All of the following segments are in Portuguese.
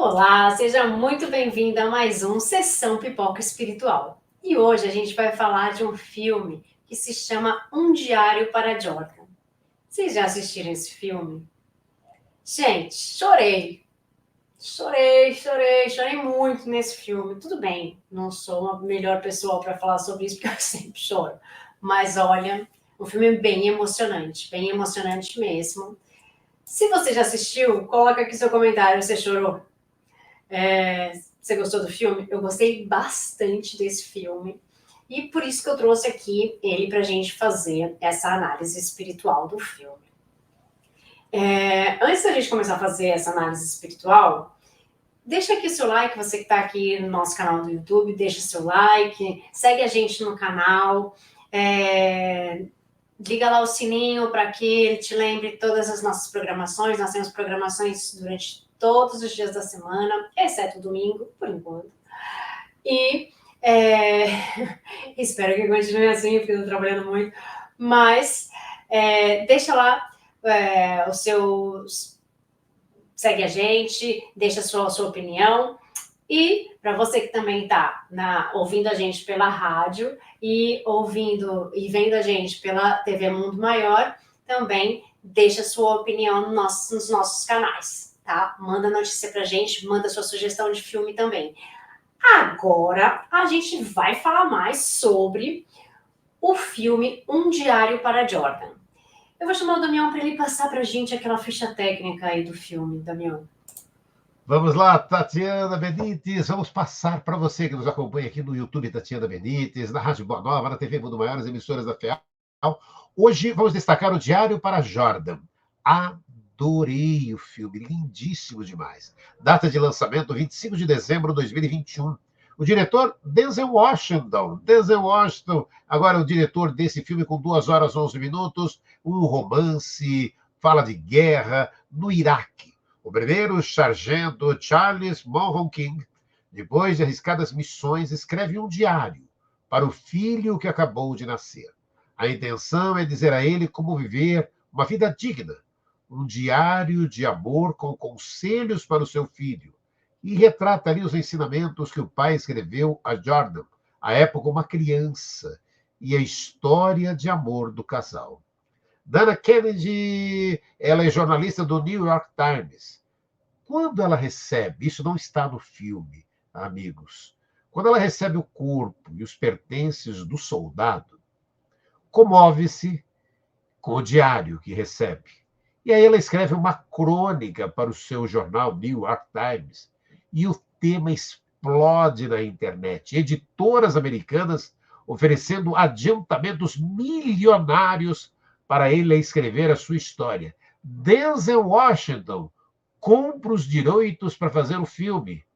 Olá, seja muito bem-vindo a mais um Sessão Pipoca Espiritual. E hoje a gente vai falar de um filme que se chama Um Diário para Jordan. Vocês já assistiram esse filme? Gente, chorei muito nesse filme. Tudo bem, não sou a melhor pessoa para falar sobre isso, porque eu sempre choro. Mas olha, um filme bem emocionante mesmo. Se você já assistiu, coloca aqui seu comentário, você chorou. Você gostou do filme? Eu gostei bastante desse filme. E por isso que eu trouxe aqui ele para a gente fazer essa análise espiritual do filme. Antes da gente começar a fazer essa análise espiritual, deixa aqui o seu like, você que está aqui no nosso canal do YouTube, deixa o seu like, segue a gente no canal, liga lá o sininho para que ele te lembre todas as nossas programações. Nós temos programações durante todos os dias da semana, exceto domingo, por enquanto. E espero que continue assim, porque eu estou trabalhando muito. Mas deixa lá o seu... Segue a gente, deixa a sua opinião. E para você que também está ouvindo a gente pela rádio e vendo a gente pela TV Mundo Maior, também deixa sua opinião nos nossos canais, tá? Manda notícia pra gente, manda sua sugestão de filme também. Agora a gente vai falar mais sobre o filme Um Diário para Jordan. Eu vou chamar o Damião para ele passar pra gente aquela ficha técnica aí do filme, Damião. Vamos lá, Tatiana Benites, vamos passar para você que nos acompanha aqui no YouTube, Tatiana Benites, na Rádio Boa Nova, na TV Mundo Maior, as emissoras da FEAL. Hoje vamos destacar o Diário para Jordan. Adorei o filme, lindíssimo demais. Data de lançamento, 25 de dezembro de 2021. O diretor, Denzel Washington. Denzel Washington, agora o diretor desse filme com 2 horas e 11 minutos, um romance, fala de guerra no Iraque. O primeiro sargento Charles Monroe King, depois de arriscadas missões, escreve um diário para o filho que acabou de nascer. A intenção é dizer a ele como viver uma vida digna, um diário de amor com conselhos para o seu filho, e retrata ali os ensinamentos que o pai escreveu a Jordan, à época uma criança, e a história de amor do casal. Dana Kennedy, ela é jornalista do New York Times. Quando ela recebe, isso não está no filme, amigos, quando ela recebe o corpo e os pertences do soldado, comove-se com o diário que recebe. E aí ela escreve uma crônica para o seu jornal New York Times. E o tema explode na internet. Editoras americanas oferecendo adiantamentos milionários para ele escrever a sua história. Denzel Washington compra os direitos para fazer o filme.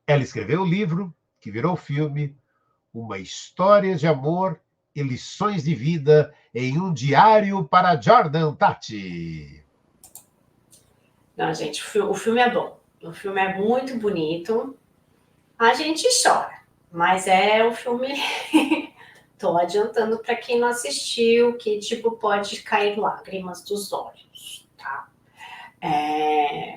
Ela escreveu o livro, que virou filme, Uma História de Amor e Lições de Vida em um Diário para Jordan, Tati. Não, gente, o filme é bom. O filme é muito bonito. A gente chora, mas o filme... Tô adiantando para quem não assistiu, que tipo pode cair lágrimas dos olhos, tá?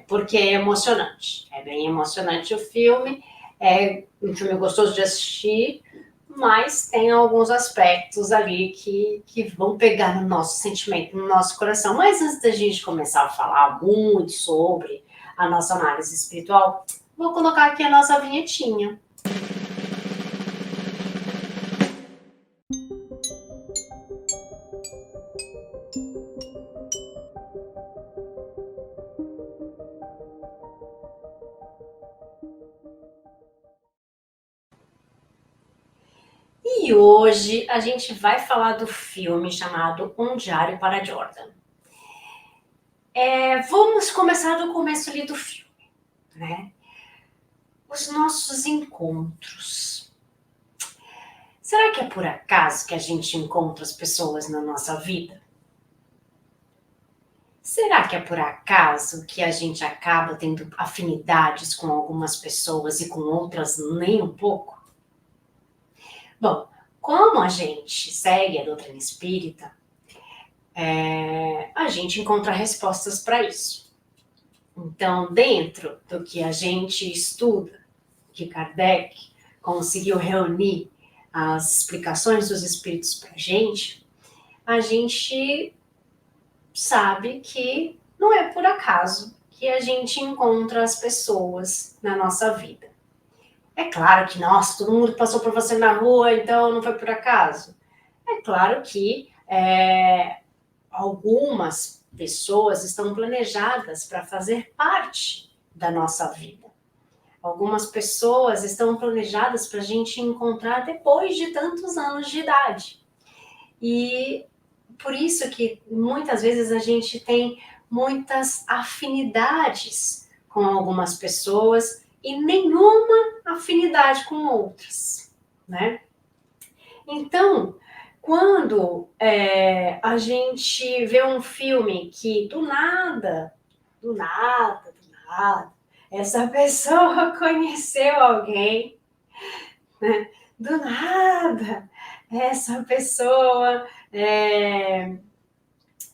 Porque é emocionante. É bem emocionante o filme. É um filme gostoso de assistir, mas tem alguns aspectos ali que vão pegar no nosso sentimento, no nosso coração. Mas antes da gente começar a falar muito sobre a nossa análise espiritual, vou colocar aqui a nossa vinhetinha. E hoje a gente vai falar do filme chamado Um Diário para Jordan. Vamos começar do começo ali do filme, né? Os nossos encontros. Será que é por acaso que a gente encontra as pessoas na nossa vida? Será que é por acaso que a gente acaba tendo afinidades com algumas pessoas e com outras nem um pouco? Bom, como a gente segue a doutrina espírita, a gente encontra respostas para isso. Então, dentro do que a gente estuda, que Kardec conseguiu reunir as explicações dos espíritos para a gente sabe que não é por acaso que a gente encontra as pessoas na nossa vida. É claro que, nossa, todo mundo passou por você na rua, então não foi por acaso. É claro que algumas pessoas estão planejadas para fazer parte da nossa vida. Algumas pessoas estão planejadas para a gente encontrar depois de tantos anos de idade. E por isso que muitas vezes a gente tem muitas afinidades com algumas pessoas e nenhuma afinidade com outras, né? Então, quando a gente vê um filme que do nada, essa pessoa conheceu alguém, né? Do nada, essa pessoa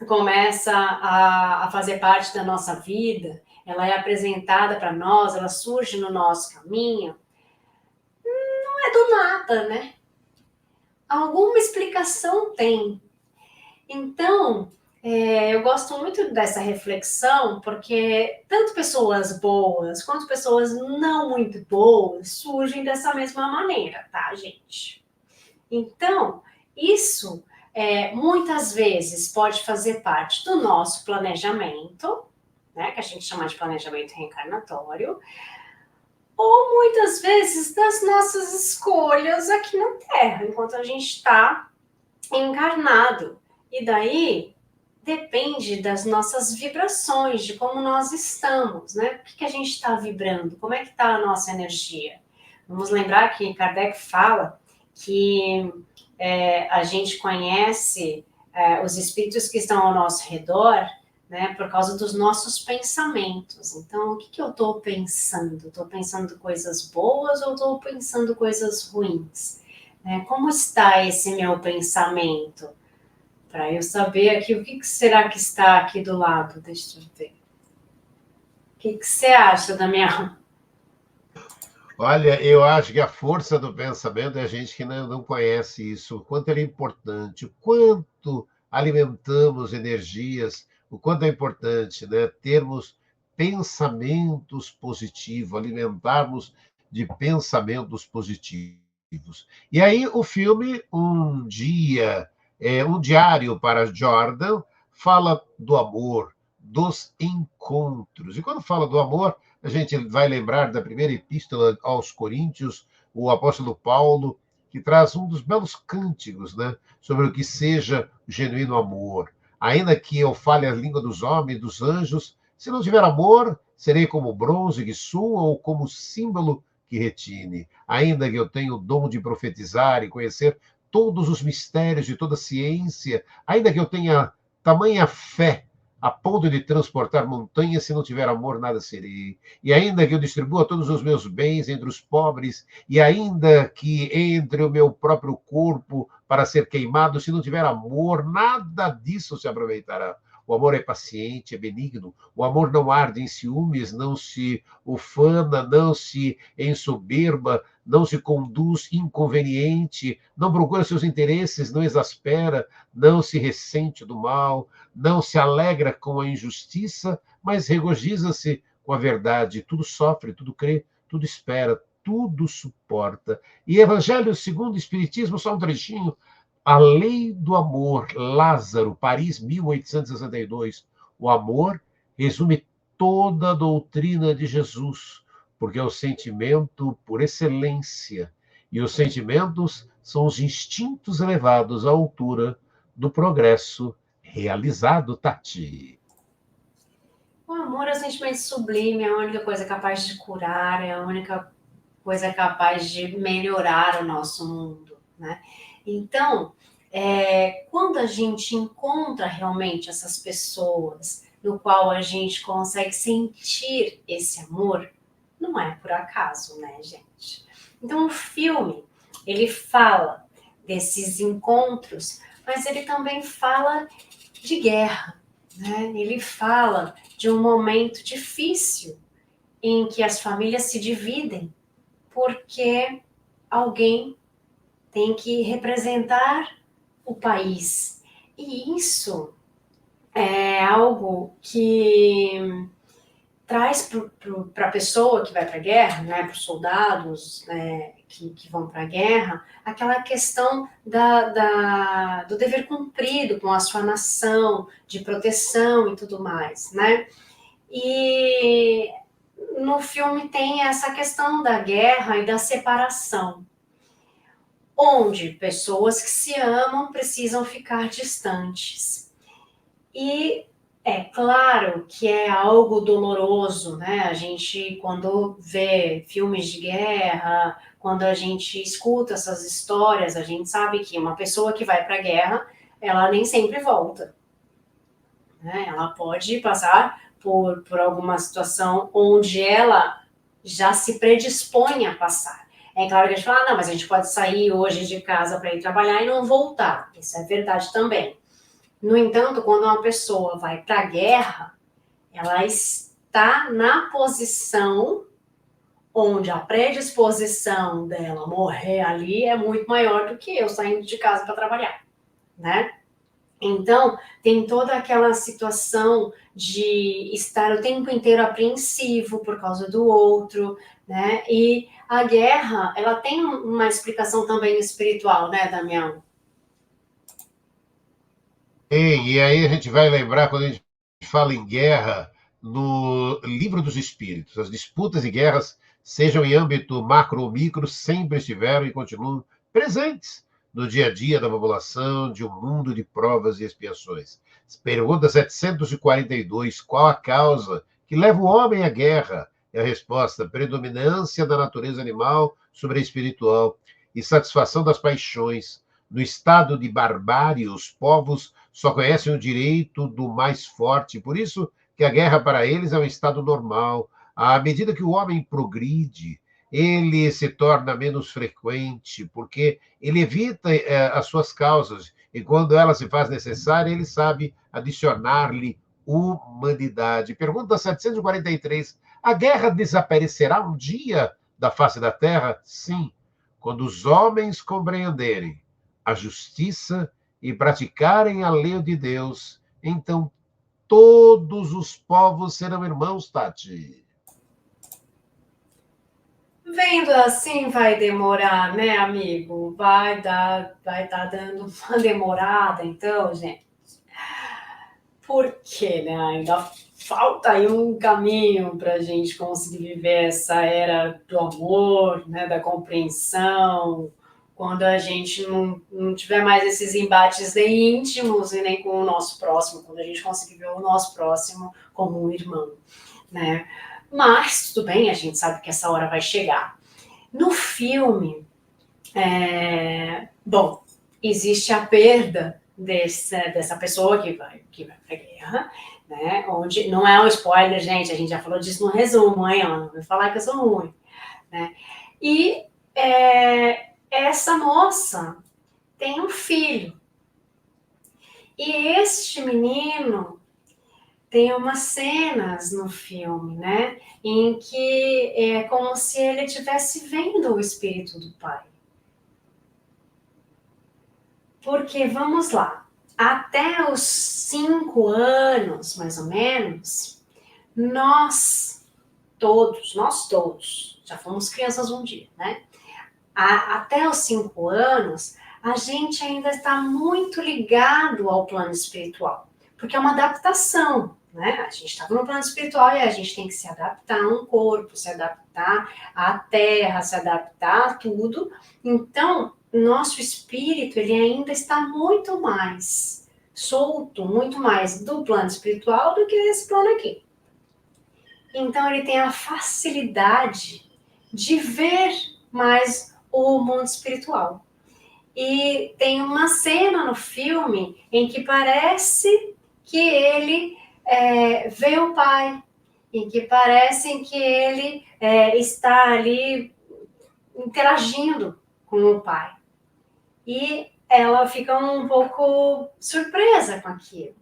começa a fazer parte da nossa vida, ela é apresentada para nós, ela surge no nosso caminho, não é do nada, né? Alguma explicação tem. Então, eu gosto muito dessa reflexão, porque tanto pessoas boas quanto pessoas não muito boas surgem dessa mesma maneira, tá, gente? Então, isso muitas vezes pode fazer parte do nosso planejamento, né, que a gente chama de planejamento reencarnatório, ou muitas vezes das nossas escolhas aqui na Terra, enquanto a gente está encarnado. E daí depende das nossas vibrações, de como nós estamos, né? O que a gente está vibrando, como é que está a nossa energia. Vamos lembrar que Kardec fala que a gente conhece os espíritos que estão ao nosso redor, né, por causa dos nossos pensamentos. Então, o que eu estou pensando? Estou pensando coisas boas ou estou pensando coisas ruins? Como está esse meu pensamento? Para eu saber aqui, o que será que está aqui do lado? Deixa eu ver. O que você acha da minha... Olha, eu acho que a força do pensamento é a gente que não conhece isso, o quanto ele é importante, o quanto alimentamos energias, o quanto é importante, né, termos pensamentos positivos, alimentarmos de pensamentos positivos. E aí o filme Um Dia, um Diário para Jordan, fala do amor, dos encontros. E quando fala do amor, a gente vai lembrar da primeira epístola aos Coríntios, o apóstolo Paulo, que traz um dos belos cânticos, né, sobre o que seja o genuíno amor. Ainda que eu fale a língua dos homens e dos anjos, se não tiver amor, serei como bronze que sua ou como símbolo que retine. Ainda que eu tenha o dom de profetizar e conhecer todos os mistérios de toda a ciência, ainda que eu tenha tamanha fé a ponto de transportar montanhas, se não tiver amor, nada serei. E ainda que eu distribua todos os meus bens entre os pobres, e ainda que entre o meu próprio corpo para ser queimado, se não tiver amor, nada disso se aproveitará. O amor é paciente, é benigno. O amor não arde em ciúmes, não se ufana, não se ensoberba, não se conduz inconveniente, não procura seus interesses, não exaspera, não se ressente do mal, não se alegra com a injustiça, mas regozija-se com a verdade. Tudo sofre, tudo crê, tudo espera, tudo suporta. E Evangelho segundo o Espiritismo, só um trechinho. A Lei do Amor, Lázaro, Paris, 1862. O amor resume toda a doutrina de Jesus, porque é o sentimento por excelência. E os sentimentos são os instintos elevados à altura do progresso realizado, Tati. O amor é um sentimento sublime, é a única coisa capaz de curar, é a única coisa capaz de melhorar o nosso mundo, né? Então, quando a gente encontra realmente essas pessoas no qual a gente consegue sentir esse amor, não é por acaso, né, gente? Então, o filme, ele fala desses encontros, mas ele também fala de guerra, né? Ele fala de um momento difícil em que as famílias se dividem porque alguém tem que representar o país. E isso é algo que traz para a pessoa que vai para a guerra, né, para os soldados, né, que vão para a guerra, aquela questão do dever cumprido com a sua nação, de proteção e tudo mais, né? E no filme tem essa questão da guerra e da separação, onde pessoas que se amam precisam ficar distantes. E é claro que é algo doloroso, né? A gente, quando vê filmes de guerra, quando a gente escuta essas histórias, a gente sabe que uma pessoa que vai para a guerra, ela nem sempre volta, né? Ela pode passar por alguma situação onde ela já se predispõe a passar. É claro que a gente fala, não, mas a gente pode sair hoje de casa para ir trabalhar e não voltar. Isso é verdade também. No entanto, quando uma pessoa vai para a guerra, ela está na posição onde a predisposição dela morrer ali é muito maior do que eu saindo de casa para trabalhar, né? Então, tem toda aquela situação de estar o tempo inteiro apreensivo por causa do outro, né? E a guerra, ela tem uma explicação também espiritual, né, Damião? E aí a gente vai lembrar, quando a gente fala em guerra, no Livro dos Espíritos, as disputas e guerras, sejam em âmbito macro ou micro, sempre estiveram e continuam presentes no dia a dia da população, de um mundo de provas e expiações. Pergunta 742, qual a causa que leva o homem à guerra? É a resposta: predominância da natureza animal sobre a espiritual e satisfação das paixões. No estado de barbárie, os povos só conhecem o direito do mais forte, por isso que a guerra para eles é um estado normal. À medida que o homem progride, ele se torna menos frequente, porque ele evita as suas causas, e quando ela se faz necessária, ele sabe adicionar-lhe humanidade. Pergunta 743. A guerra desaparecerá um dia da face da terra? Sim, quando os homens compreenderem a justiça e praticarem a lei de Deus, então todos os povos serão irmãos, Tati. Vendo assim vai demorar, né, amigo? Vai dar dando uma demorada, então, gente. Porque, né, ainda falta aí um caminho para a gente conseguir viver essa era do amor, né, da compreensão, quando a gente não tiver mais esses embates nem íntimos e nem com o nosso próximo, quando a gente conseguir ver o nosso próximo como um irmão, né? Mas tudo bem, a gente sabe que essa hora vai chegar. No filme, bom, existe a perda dessa pessoa que vai para a guerra, né? Onde não é um spoiler, gente, a gente já falou disso no resumo, hein? Não vai falar que eu sou ruim, né? E essa moça tem um filho. E este menino tem umas cenas no filme, né? Em que é como se ele estivesse vendo o espírito do pai. Porque, vamos lá, até os 5 anos, mais ou menos, nós todos, já fomos crianças um dia, né? Até os 5 anos, a gente ainda está muito ligado ao plano espiritual, porque é uma adaptação, né? A gente está no plano espiritual e a gente tem que se adaptar a um corpo, se adaptar à terra, se adaptar a tudo. Então, nosso espírito, ele ainda está muito mais solto, muito mais do plano espiritual do que esse plano aqui. Então, ele tem a facilidade de ver mais o mundo espiritual. E tem uma cena no filme em que parece que ele vê o pai, em que parece que ele está ali interagindo com o pai. E ela fica um pouco surpresa com aquilo.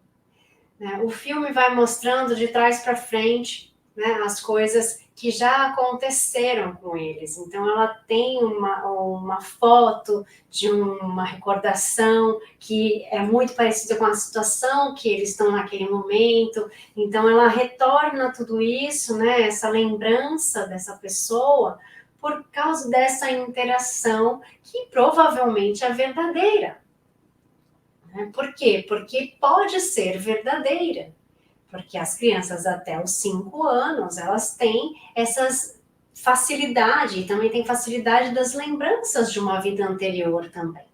né? O filme vai mostrando de trás para frente, né, as coisas que já aconteceram com eles. Então, ela tem uma foto de uma recordação que é muito parecida com a situação que eles estão naquele momento. Então, ela retorna tudo isso, né, essa lembrança dessa pessoa, por causa dessa interação que provavelmente é verdadeira. Né? Por quê? Porque pode ser verdadeira. Porque as crianças até os 5 anos, elas têm essas facilidade, e também tem facilidade das lembranças de uma vida anterior também.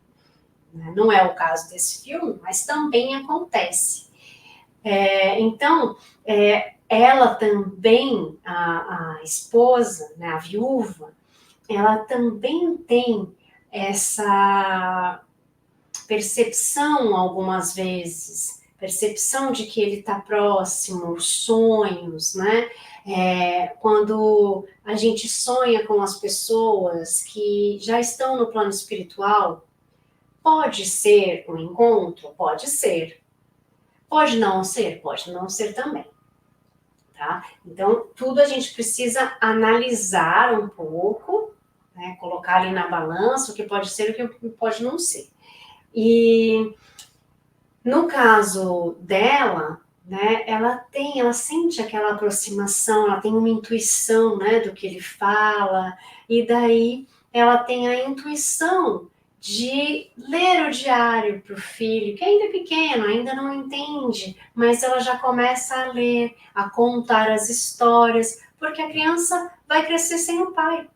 Não é o caso desse filme, mas também acontece. Então, ela também, a esposa, né, a viúva, ela também tem essa percepção algumas vezes, percepção de que ele está próximo, sonhos, né? Quando a gente sonha com as pessoas que já estão no plano espiritual, pode ser um encontro? Pode ser. Pode não ser? Pode não ser também. Tá? Então, tudo a gente precisa analisar um pouco, né? Colocar ali na balança o que pode ser e o que pode não ser. E no caso dela, né, ela sente aquela aproximação, ela tem uma intuição, né, do que ele fala, e daí ela tem a intuição de ler o diário para o filho, que ainda é pequeno, ainda não entende, mas ela já começa a ler, a contar as histórias, porque a criança vai crescer sem o pai.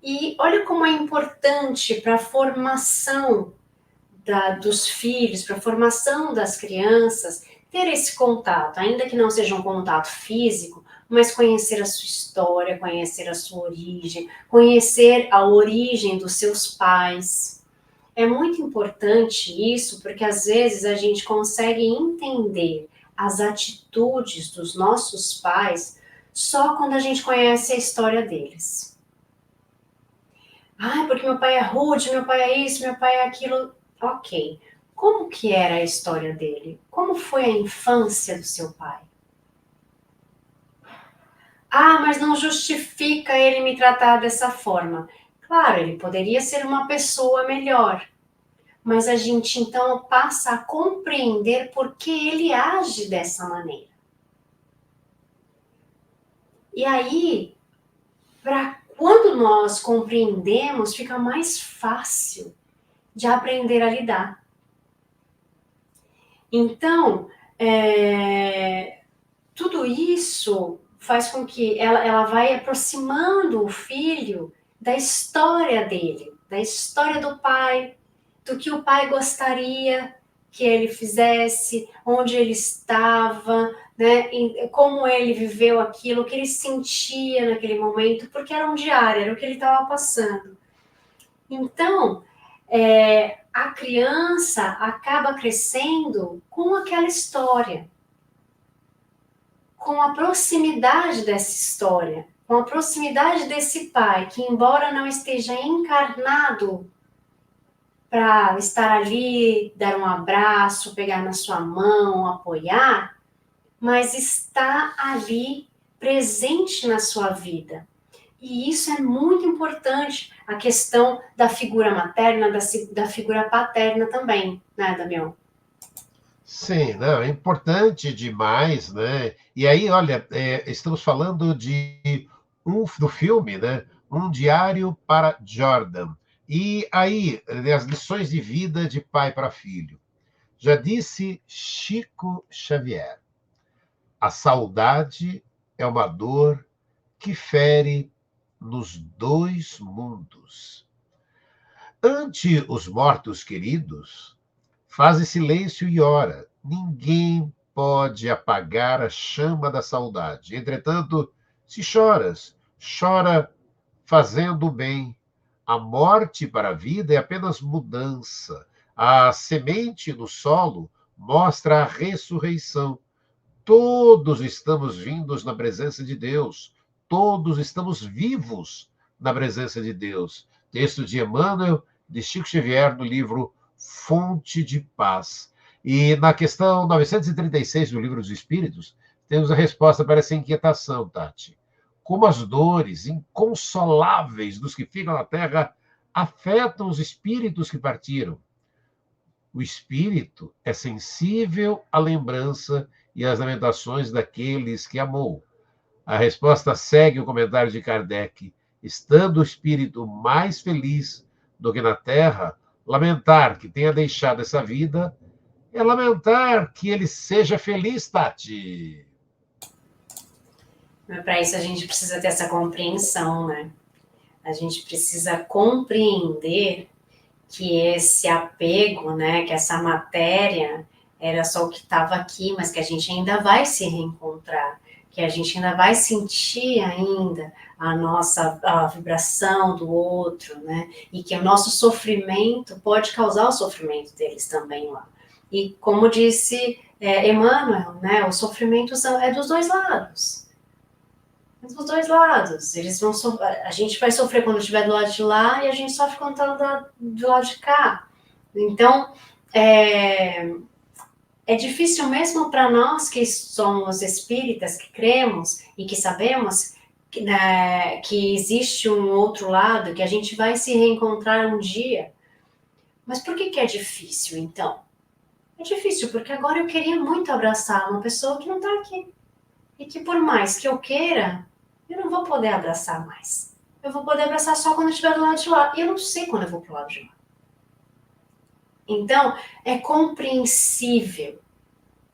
E olha como é importante para a formação dos filhos, para a formação das crianças, ter esse contato, ainda que não seja um contato físico, mas conhecer a sua história, conhecer a sua origem, conhecer a origem dos seus pais. É muito importante isso, porque às vezes a gente consegue entender as atitudes dos nossos pais só quando a gente conhece a história deles. Ah, porque meu pai é rude, meu pai é isso, meu pai é aquilo. Ok. Como que era a história dele? Como foi a infância do seu pai? Ah, mas não justifica ele me tratar dessa forma. Claro, ele poderia ser uma pessoa melhor, mas a gente então passa a compreender por que ele age dessa maneira. E aí, quando nós compreendemos, fica mais fácil de aprender a lidar. Então, tudo isso faz com que ela vai aproximando o filho da história dele, da história do pai, do que o pai gostaria que ele fizesse, onde ele estava, né, como ele viveu aquilo, o que ele sentia naquele momento, porque era um diário, era o que ele estava passando. Então, a criança acaba crescendo com aquela história, com a proximidade dessa história, com a proximidade desse pai, que embora não esteja encarnado para estar ali, dar um abraço, pegar na sua mão, apoiar, mas está ali presente na sua vida. E isso é muito importante, a questão da figura materna, da figura paterna também, né, Damião? Sim, não, é importante demais, né? E aí, olha, estamos falando do filme, né? Um Diário para Jordan. E aí, as lições de vida de pai para filho. Já disse Chico Xavier: a saudade é uma dor que fere nos dois mundos. Ante os mortos queridos, faze silêncio e ora. Ninguém pode apagar a chama da saudade. Entretanto, se choras, chora fazendo o bem. A morte para a vida é apenas mudança. A semente no solo mostra a ressurreição. Todos estamos vindos na presença de Deus. Todos estamos vivos na presença de Deus. Texto de Emmanuel, de Chico Xavier, no livro Fonte de Paz. E na questão 936 do Livro dos Espíritos, temos a resposta para essa inquietação, Tati. Como as dores inconsoláveis dos que ficam na Terra afetam os espíritos que partiram. O espírito é sensível à lembrança e às lamentações daqueles que amou. A resposta segue o comentário de Kardec. Estando o espírito mais feliz do que na Terra, lamentar que tenha deixado essa vida é lamentar que ele seja feliz, Tati. Mas para isso a gente precisa ter essa compreensão, né? A gente precisa compreender que esse apego, né, que essa matéria era só o que estava aqui, mas que a gente ainda vai se reencontrar, que a gente ainda vai sentir ainda a vibração do outro, né, e que o nosso sofrimento pode causar o sofrimento deles também lá. E como disse Emmanuel, né, o sofrimento é dos dois lados. Dos dois lados. A gente vai sofrer quando estiver do lado de lá e a gente sofre quando está do lado de cá. Então, é difícil mesmo para nós que somos espíritas, que cremos e que sabemos que existe um outro lado, que a gente vai se reencontrar um dia. Mas por que é difícil, então? É difícil porque agora eu queria muito abraçar uma pessoa que não está aqui. E que por mais que eu queira, eu não vou poder abraçar mais. Eu vou poder abraçar só quando eu estiver do lado de lá. E eu não sei quando eu vou pro lado de lá. Então, é compreensível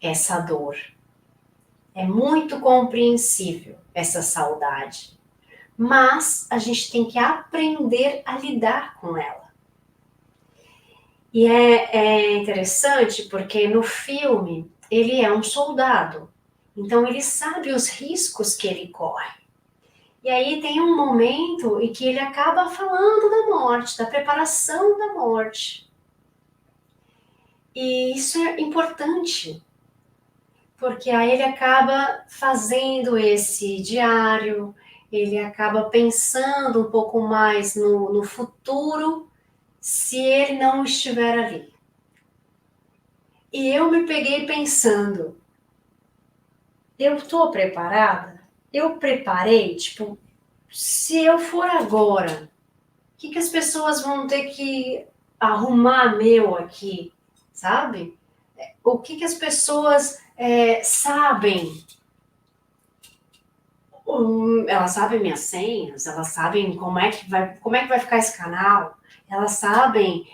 essa dor. É muito compreensível essa saudade. Mas a gente tem que aprender a lidar com ela. E é interessante porque no filme ele é um soldado. Então ele sabe os riscos que ele corre. E aí tem um momento em que ele acaba falando da morte, da preparação da morte. E isso é importante, porque aí ele acaba fazendo esse diário, ele acaba pensando um pouco mais no futuro, se ele não estiver ali. E eu me peguei pensando, eu estou preparada? Eu preparei, tipo, se eu for agora, o que as pessoas vão ter que arrumar meu aqui, sabe? O que as pessoas sabem? Elas sabem minhas senhas, elas sabem como é que vai ficar esse canal, elas sabem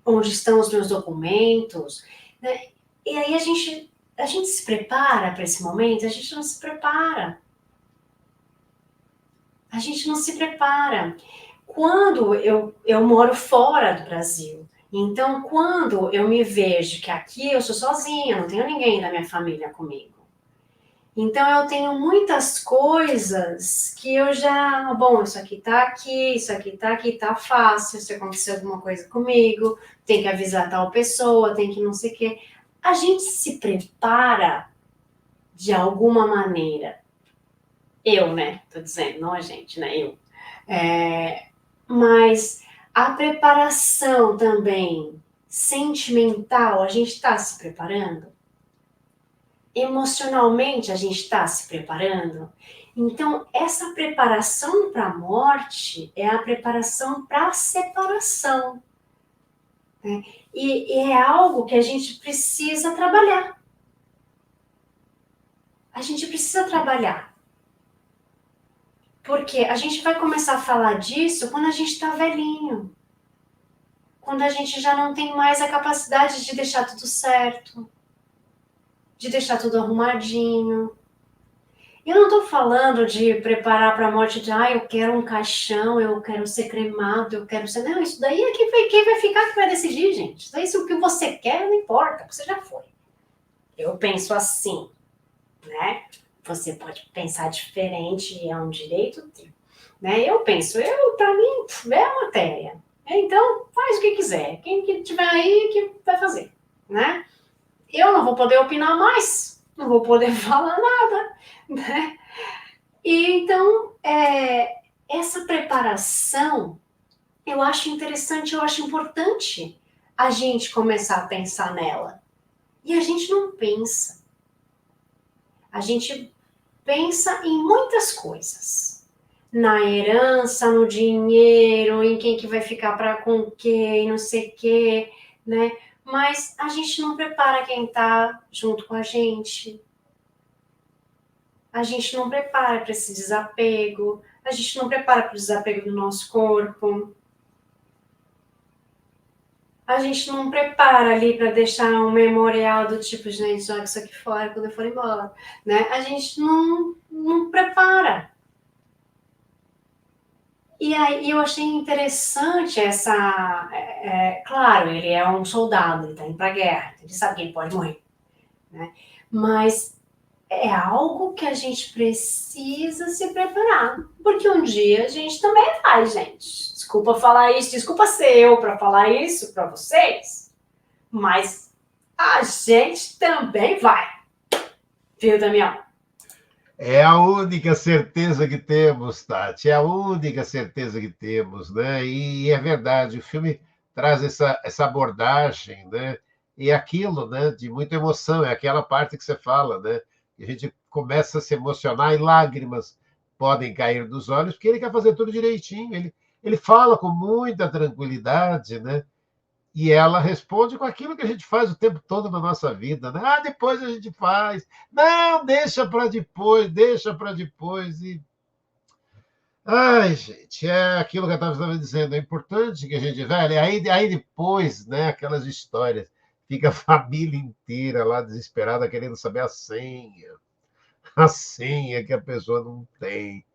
onde estão os meus documentos, né? E aí a gente se prepara para esse momento? A gente não se prepara. A gente não se prepara. Quando eu moro fora do Brasil, então quando eu me vejo que aqui eu sou sozinha, não tenho ninguém da minha família comigo. Então eu tenho muitas coisas que eu já, bom, isso aqui tá aqui, tá fácil, se acontecer alguma coisa comigo, tem que avisar tal pessoa, tem que não sei o quê. A gente se prepara de alguma maneira. Eu, né? Tô dizendo, não a gente, né? Eu. Mas a preparação também sentimental, a gente está se preparando? Emocionalmente, a gente está se preparando? Então, essa preparação para a morte é a preparação para a separação. Né? E é algo que a gente precisa trabalhar. A gente precisa trabalhar. Porque a gente vai começar a falar disso quando a gente está velhinho. Quando a gente já não tem mais a capacidade de deixar tudo certo. De deixar tudo arrumadinho. Eu não estou falando de preparar para a morte de, eu quero um caixão, eu quero ser cremado, eu quero ser... Não, isso daí é quem vai ficar que vai decidir, gente. Isso daí, se o que você quer, não importa, você já foi. Eu penso assim, né? Você pode pensar diferente, é um direito teu. Né? Eu penso, para mim, é a matéria. Então, faz o que quiser. Quem que tiver aí, que vai fazer. Né? Eu não vou poder opinar mais, não vou poder falar nada. Né? E então, essa preparação, eu acho interessante, eu acho importante a gente começar a pensar nela. E a gente não pensa. A gente pensa em muitas coisas. Na herança, no dinheiro, em quem que vai ficar para com quem, não sei o quê, né? Mas a gente não prepara quem está junto com a gente. A gente não prepara para esse desapego. A gente não prepara para o desapego do nosso corpo. A gente não prepara ali para deixar um memorial do tipo, gente, joga isso aqui fora quando eu for embora, né? A gente não prepara. E aí eu achei interessante essa... claro, ele é um soldado, ele está indo para a guerra, ele sabe que ele pode morrer, né? Mas é algo que a gente precisa se preparar, porque um dia a gente também vai, gente. Desculpa falar isso, desculpa ser eu para falar isso para vocês, mas a gente também vai. Viu, Damião? É a única certeza que temos, Tati, é a única certeza que temos, né? E é verdade, o filme traz essa abordagem, né? E aquilo, né, de muita emoção, é aquela parte que você fala, né? Que a gente começa a se emocionar e lágrimas podem cair dos olhos, porque ele quer fazer tudo direitinho, ele fala com muita tranquilidade, né? E ela responde com aquilo que a gente faz o tempo todo na nossa vida, né? Ah, depois a gente faz. Não, deixa para depois, deixa para depois. E... Ai, gente, é aquilo que eu estava dizendo. É importante que a gente... Velho, aí depois, né, aquelas histórias, fica a família inteira lá desesperada querendo saber a senha que a pessoa não tem.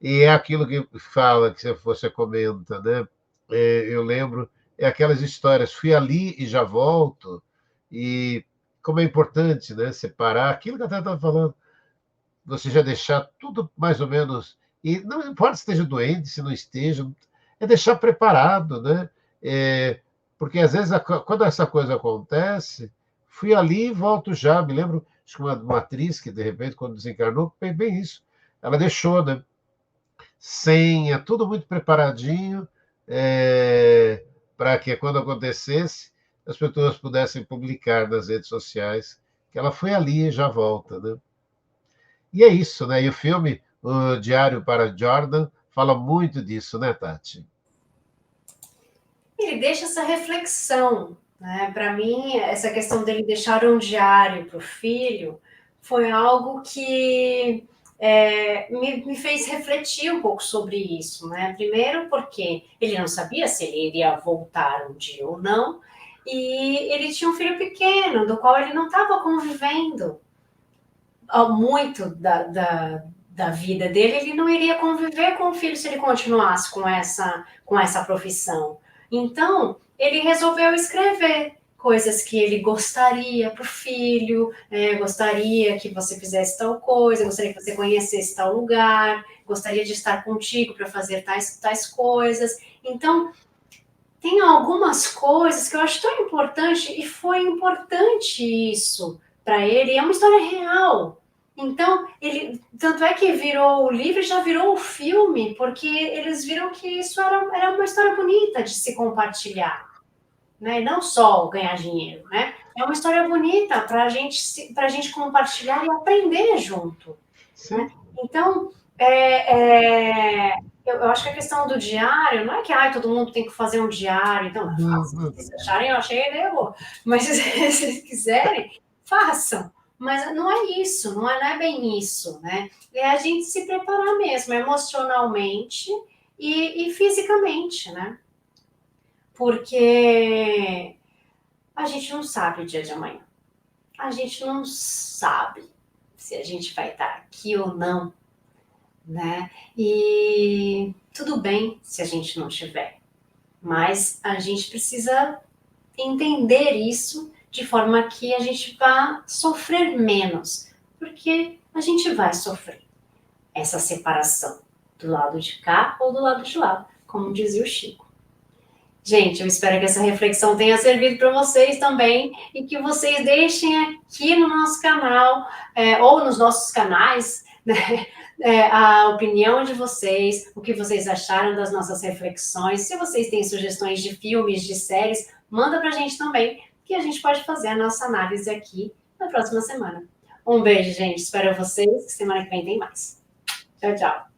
E é aquilo que fala, que você comenta, né? Eu lembro, é aquelas histórias, fui ali e já volto, e como é importante, né? Separar aquilo que eu estava falando, você já deixar tudo mais ou menos, e não importa se esteja doente, se não esteja, é deixar preparado, né? Porque às vezes, quando essa coisa acontece, fui ali e volto já. Me lembro, acho que uma atriz que, de repente, quando desencarnou, bem isso, ela deixou, né? Senha, tudo muito preparadinho, para que quando acontecesse, as pessoas pudessem publicar nas redes sociais que ela foi ali e já volta, né? E é isso, né? E o filme, o Diário para Jordan, fala muito disso, né, Tati? Ele deixa essa reflexão, né? Para mim, essa questão dele deixar um diário para o filho foi algo que me fez refletir um pouco sobre isso, né? Primeiro porque ele não sabia se ele iria voltar um dia ou não, e ele tinha um filho pequeno, do qual ele não estava convivendo muito da vida dele, ele não iria conviver com o filho se ele continuasse com essa profissão. Então, ele resolveu escrever coisas que ele gostaria para o filho, gostaria que você fizesse tal coisa, gostaria que você conhecesse tal lugar, gostaria de estar contigo para fazer tais coisas. Então, tem algumas coisas que eu acho tão importante, e foi importante isso para ele, é uma história real. Então, tanto é que virou o livro e já virou o filme, porque eles viram que isso era uma história bonita de se compartilhar, né? Não só ganhar dinheiro, né? É uma história bonita para a gente compartilhar e aprender junto, né? Então, eu acho que a questão do diário não é que todo mundo tem que fazer um diário, então façam. Se vocês acharem, eu achei a ideia boa. Mas se vocês quiserem, façam. Mas não é isso, não é bem isso, né? É a gente se preparar mesmo, emocionalmente e fisicamente, né? Porque a gente não sabe o dia de amanhã. A gente não sabe se a gente vai estar aqui ou não, né? E tudo bem se a gente não tiver, mas a gente precisa entender isso de forma que a gente vá sofrer menos, porque a gente vai sofrer essa separação do lado de cá ou do lado de lá, como dizia o Chico. Gente, eu espero que essa reflexão tenha servido para vocês também e que vocês deixem aqui no nosso canal ou nos nossos canais né, a opinião de vocês, o que vocês acharam das nossas reflexões. Se vocês têm sugestões de filmes, de séries, manda pra gente também, que a gente pode fazer a nossa análise aqui na próxima semana. Um beijo, gente. Espero vocês. Semana que vem tem mais. Tchau, tchau.